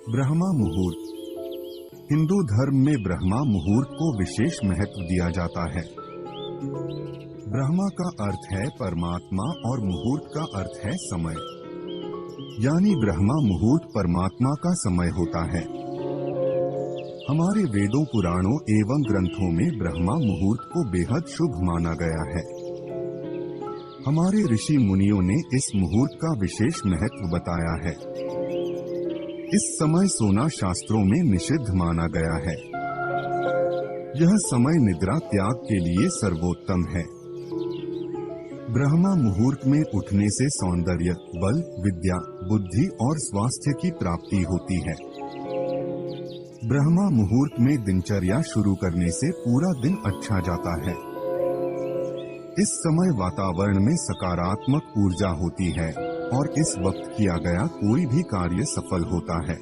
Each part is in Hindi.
ब्रह्मा मुहूर्त। हिंदू धर्म में ब्रह्मा मुहूर्त को विशेष महत्व दिया जाता है। ब्रह्मा का अर्थ है परमात्मा और मुहूर्त का अर्थ है समय, यानी ब्रह्मा मुहूर्त परमात्मा का समय होता है। हमारे वेदों, पुराणों एवं ग्रंथों में ब्रह्मा मुहूर्त को बेहद शुभ माना गया है। हमारे ऋषि मुनियों ने इस मुहूर्त का विशेष महत्व बताया है। इस समय सोना शास्त्रों में निषिद्ध माना गया है। यह समय निद्रा त्याग के लिए सर्वोत्तम है। ब्रह्मा मुहूर्त में उठने से सौंदर्य, बल, विद्या, बुद्धि और स्वास्थ्य की प्राप्ति होती है। ब्रह्मा मुहूर्त में दिनचर्या शुरू करने से पूरा दिन अच्छा जाता है। इस समय वातावरण में सकारात्मक ऊर्जा होती है और इस वक्त किया गया कोई भी कार्य सफल होता है।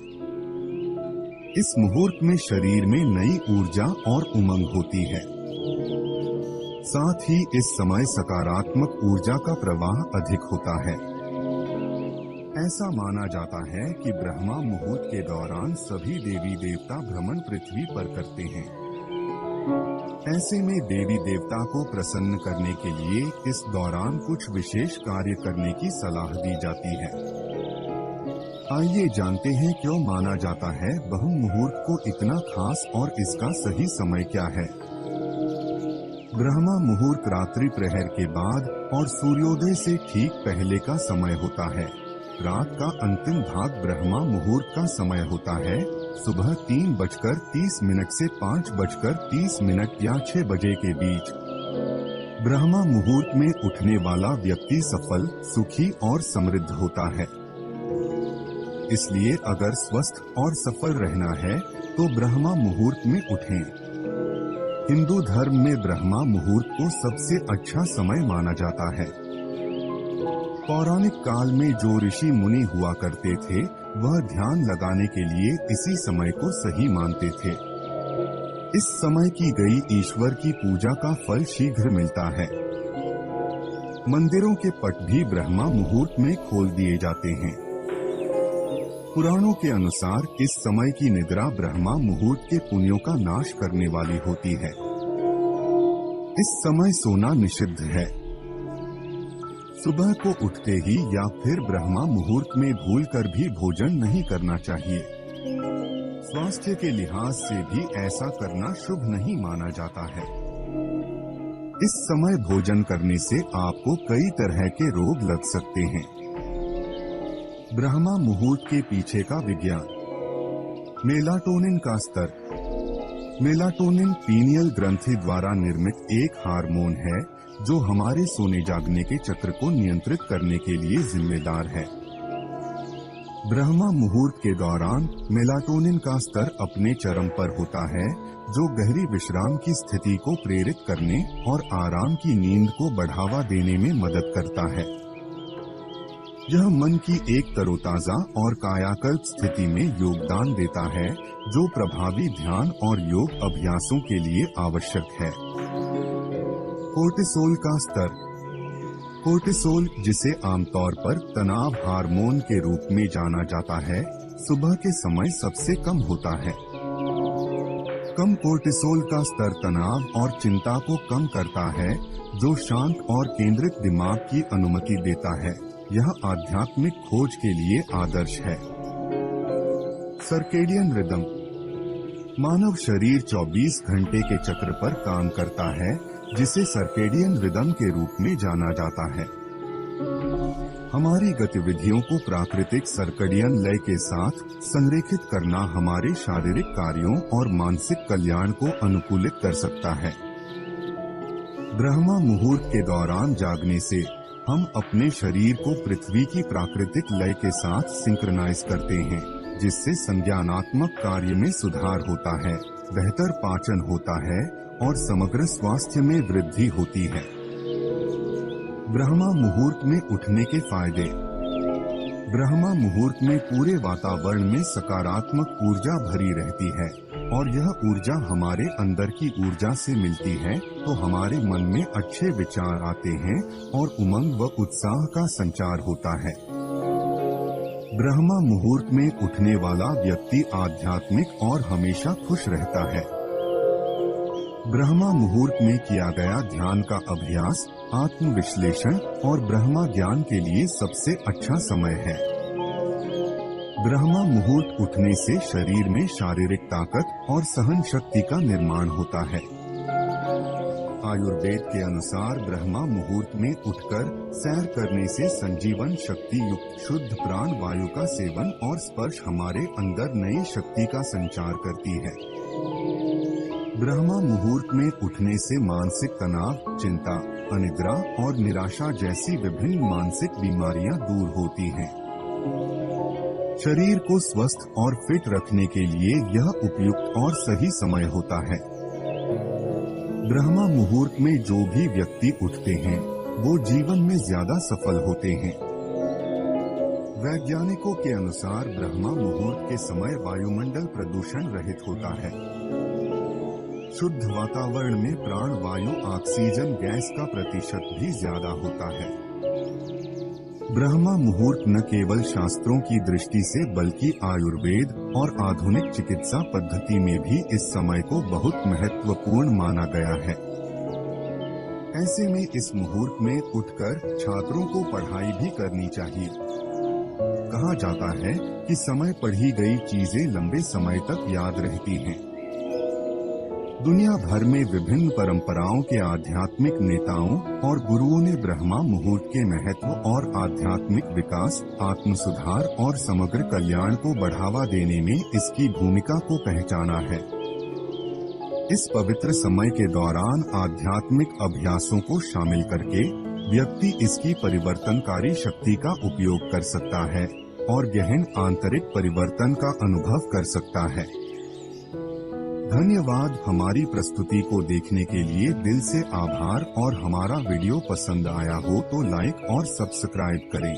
इस मुहूर्त में शरीर में नई ऊर्जा और उमंग होती है। साथ ही इस समय सकारात्मक ऊर्जा का प्रवाह अधिक होता है। ऐसा माना जाता है कि ब्रह्मा मुहूर्त के दौरान सभी देवी देवता भ्रमण पृथ्वी पर करते हैं। ऐसे में देवी देवता को प्रसन्न करने के लिए इस दौरान कुछ विशेष कार्य करने की सलाह दी जाती है। आइए जानते हैं क्यों माना जाता है ब्रह्म मुहूर्त को इतना खास और इसका सही समय क्या है। ब्रह्मा मुहूर्त रात्रि प्रहर के बाद और सूर्योदय से ठीक पहले का समय होता है। रात का अंतिम भाग ब्रह्मा मुहूर्त का समय होता है। सुबह 3:30 से 5:30 या 6 बजे के बीच। ब्रह्मा मुहूर्त में उठने वाला व्यक्ति सफल, सुखी और समृद्ध होता है। इसलिए अगर स्वस्थ और सफल रहना है तो ब्रह्मा मुहूर्त में उठें। हिंदू धर्म में ब्रह्मा मुहूर्त को सबसे अच्छा समय माना जाता है। पौराणिक काल में जो ऋषि मुनि हुआ करते थे वह ध्यान लगाने के लिए इसी समय को सही मानते थे। इस समय की गई ईश्वर की पूजा का फल शीघ्र मिलता है। मंदिरों के पट भी ब्रह्मा मुहूर्त में खोल दिए जाते हैं। पुराणों के अनुसार इस समय की निद्रा ब्रह्मा मुहूर्त के पुण्यों का नाश करने वाली होती है। इस समय सोना निषिद्ध है। सुबह को उठते ही या फिर ब्रह्मा मुहूर्त में भूलकर भी भोजन नहीं करना चाहिए। स्वास्थ्य के लिहाज से भी ऐसा करना शुभ नहीं माना जाता है। इस समय भोजन करने से आपको कई तरह के रोग लग सकते हैं। ब्रह्मा मुहूर्त के पीछे का विज्ञान। मेलाटोनिन का स्तर। मेलाटोनिन पीनियल ग्रंथि द्वारा निर्मित एक हार्मोन है जो हमारे सोने जागने के चक्र को नियंत्रित करने के लिए जिम्मेदार है। ब्रह्मा मुहूर्त के दौरान मेलाटोनिन का स्तर अपने चरम पर होता है, जो गहरी विश्राम की स्थिति को प्रेरित करने और आराम की नींद को बढ़ावा देने में मदद करता है। यह मन की एक तरोताजा और कायाकल्प स्थिति में योगदान देता है, जो प्रभावी ध्यान और योग अभ्यासों के लिए आवश्यक है। कोर्टिसोल का स्तर। कोर्टिसोल, जिसे आमतौर पर तनाव हार्मोन के रूप में जाना जाता है, सुबह के समय सबसे कम होता है। कम कोर्टिसोल का स्तर तनाव और चिंता को कम करता है, जो शांत और केंद्रित दिमाग की अनुमति देता है। यह आध्यात्मिक खोज के लिए आदर्श है। Circadian rhythm. मानव शरीर 24 घंटे के चक्र पर काम करता है, जिसे सर्केडियन रिदम के रूप में जाना जाता है। हमारी गतिविधियों को प्राकृतिक सर्केडियन लय के साथ संरेखित करना हमारे शारीरिक कार्यों और मानसिक कल्याण को अनुकूलित कर सकता है। ब्रह्मा मुहूर्त के दौरान जागने से हम अपने शरीर को पृथ्वी की प्राकृतिक लय के साथ सिंक्रनाइज करते हैं, जिससे संज्ञानात्मक कार्य में सुधार होता है, बेहतर पाचन होता है और समग्र स्वास्थ्य में वृद्धि होती है। ब्रह्मा मुहूर्त में उठने के फायदे। ब्रह्मा मुहूर्त में पूरे वातावरण में सकारात्मक ऊर्जा भरी रहती है और यह ऊर्जा हमारे अंदर की ऊर्जा से मिलती है तो हमारे मन में अच्छे विचार आते हैं और उमंग व उत्साह का संचार होता है। ब्रह्मा मुहूर्त में उठने वाला व्यक्ति आध्यात्मिक और हमेशा खुश रहता है। ब्रह्मा मुहूर्त में किया गया ध्यान का अभ्यास, आत्मविश्लेषण और ब्रह्मा ज्ञान के लिए सबसे अच्छा समय है। ब्रह्मा मुहूर्त उठने से शरीर में शारीरिक ताकत और सहन शक्ति का निर्माण होता है। आयुर्वेद के अनुसार ब्रह्मा मुहूर्त में उठकर सैर करने से संजीवन शक्ति युक्त शुद्ध प्राण वायु का सेवन और स्पर्श हमारे अंदर नई शक्ति का संचार करती है। ब्रह्मा मुहूर्त में उठने से मानसिक तनाव, चिंता, अनिद्रा और निराशा जैसी विभिन्न मानसिक बीमारियां दूर होती हैं। शरीर को स्वस्थ और फिट रखने के लिए यह उपयुक्त और सही समय होता है। ब्रह्मा मुहूर्त में जो भी व्यक्ति उठते हैं वो जीवन में ज्यादा सफल होते हैं। वैज्ञानिकों के अनुसार ब्रह्मा मुहूर्त के समय वायुमंडल प्रदूषण रहित होता है। शुद्ध वातावरण में प्राण वायु ऑक्सीजन गैस का प्रतिशत भी ज्यादा होता है। ब्रह्मा मुहूर्त न केवल शास्त्रों की दृष्टि से बल्कि आयुर्वेद और आधुनिक चिकित्सा पद्धति में भी इस समय को बहुत महत्वपूर्ण माना गया है। ऐसे में इस मुहूर्त में उठकर छात्रों को पढ़ाई भी करनी चाहिए। कहा जाता है कि समय पढ़ी गई चीजें लंबे समय तक याद रहती हैं। दुनिया भर में विभिन्न परंपराओं के आध्यात्मिक नेताओं और गुरुओं ने ब्रह्मा मुहूर्त के महत्व और आध्यात्मिक विकास, आत्म सुधार और समग्र कल्याण को बढ़ावा देने में इसकी भूमिका को पहचाना है। इस पवित्र समय के दौरान आध्यात्मिक अभ्यासों को शामिल करके व्यक्ति इसकी परिवर्तनकारी शक्ति का उपयोग कर सकता है और गहन आंतरिक परिवर्तन का अनुभव कर सकता है। धन्यवाद। हमारी प्रस्तुति को देखने के लिए दिल से आभार और हमारा वीडियो पसंद आया हो तो लाइक और सब्सक्राइब करें।